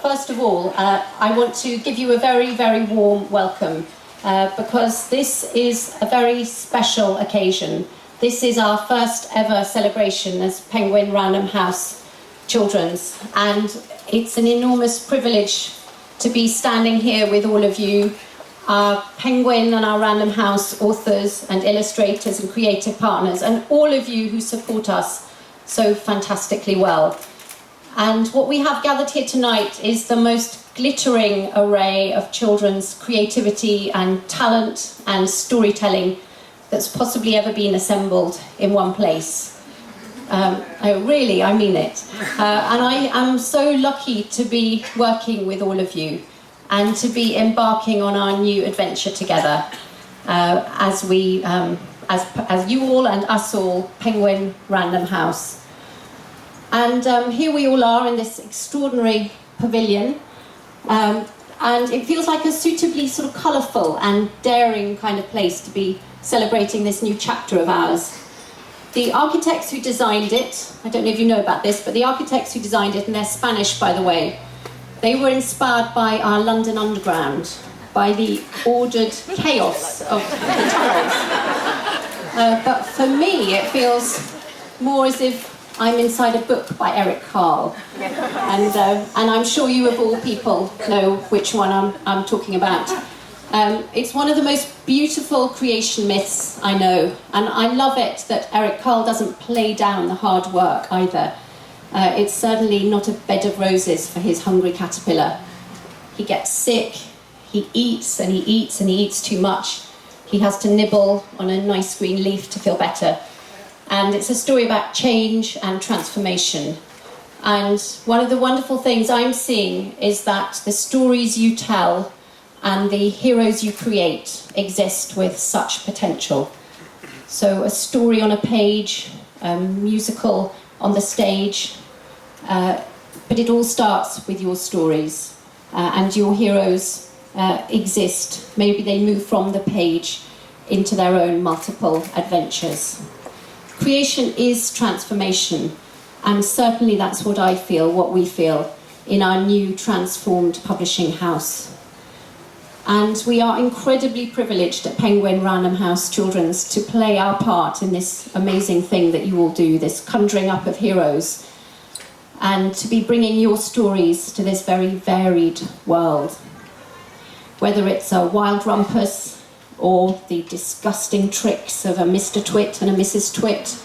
first of all, I want to give you a very, very warm welcome because this is a very special occasion. This is our first ever celebration as Penguin Random House Children's, and it's an enormous privilege to be standing here with all of you, our Penguin and our Random House authors and illustrators and creative partners, and all of you who support us so fantastically well. And what we have gathered here tonight is the most glittering array of children's creativity and talent and storytelling that's possibly ever been assembled in one place. I mean it. And I am so lucky to be working with all of you and to be embarking on our new adventure together as you all and us all, Penguin Random House. And here we all are in this extraordinary pavilion, and it feels like a suitably sort of colourful and daring kind of place to be celebrating this new chapter of ours. The architects who designed it, I don't know if you know about this, but the architects who designed it, and they're Spanish by the way, they were inspired by our London Underground, by the ordered chaos of the tunnels. But for me, it feels more as if I'm inside a book by Eric Carle. And I'm sure you of all people know which one I'm talking about. It's one of the most beautiful creation myths I know, and I love it that Eric Carle doesn't play down the hard work either. It's certainly not a bed of roses for his hungry caterpillar. He gets sick, he eats and he eats and he eats too much. He has to nibble on a nice green leaf to feel better. And it's a story about change and transformation. And one of the wonderful things I'm seeing is that the stories you tell and the heroes you create exist with such potential. So a story on a page, a musical on the stage, but it all starts with your stories. And your heroes exist. Maybe they move from the page into their own multiple adventures. Creation is transformation, and certainly that's what I feel, what we feel, in our new transformed publishing house. And we are incredibly privileged at Penguin Random House Children's to play our part in this amazing thing that you all do, this conjuring up of heroes, and to be bringing your stories to this very varied world. Whether it's a wild rumpus, or the disgusting tricks of a Mr. Twit and a Mrs. Twit,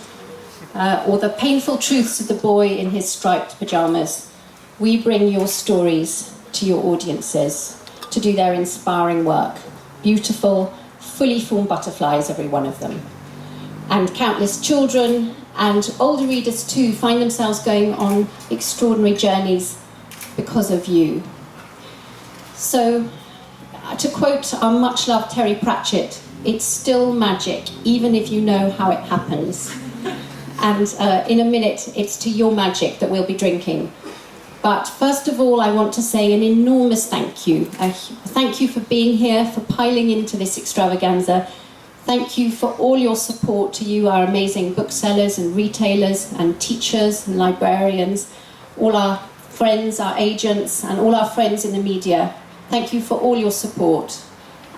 or the painful truths of the boy in his striped pyjamas, we bring your stories to your audiences to do their inspiring work. Beautiful, fully formed butterflies, every one of them. And countless children and older readers too find themselves going on extraordinary journeys because of you. So, to quote our much-loved Terry Pratchett, it's still magic, even if you know how it happens. And in a minute, it's to your magic that we'll be drinking. But first of all, I want to say an enormous thank you. Thank you for being here, for piling into this extravaganza. Thank you for all your support to you, our amazing booksellers and retailers and teachers and librarians, all our friends, our agents, and all our friends in the media. Thank you for all your support.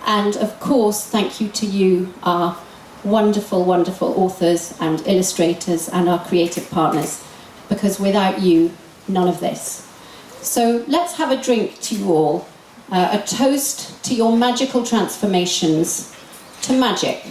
And of course, thank you to you, our wonderful, wonderful authors and illustrators and our creative partners, because without you, none of this. So let's have a drink to you all, a toast to your magical transformations, to magic.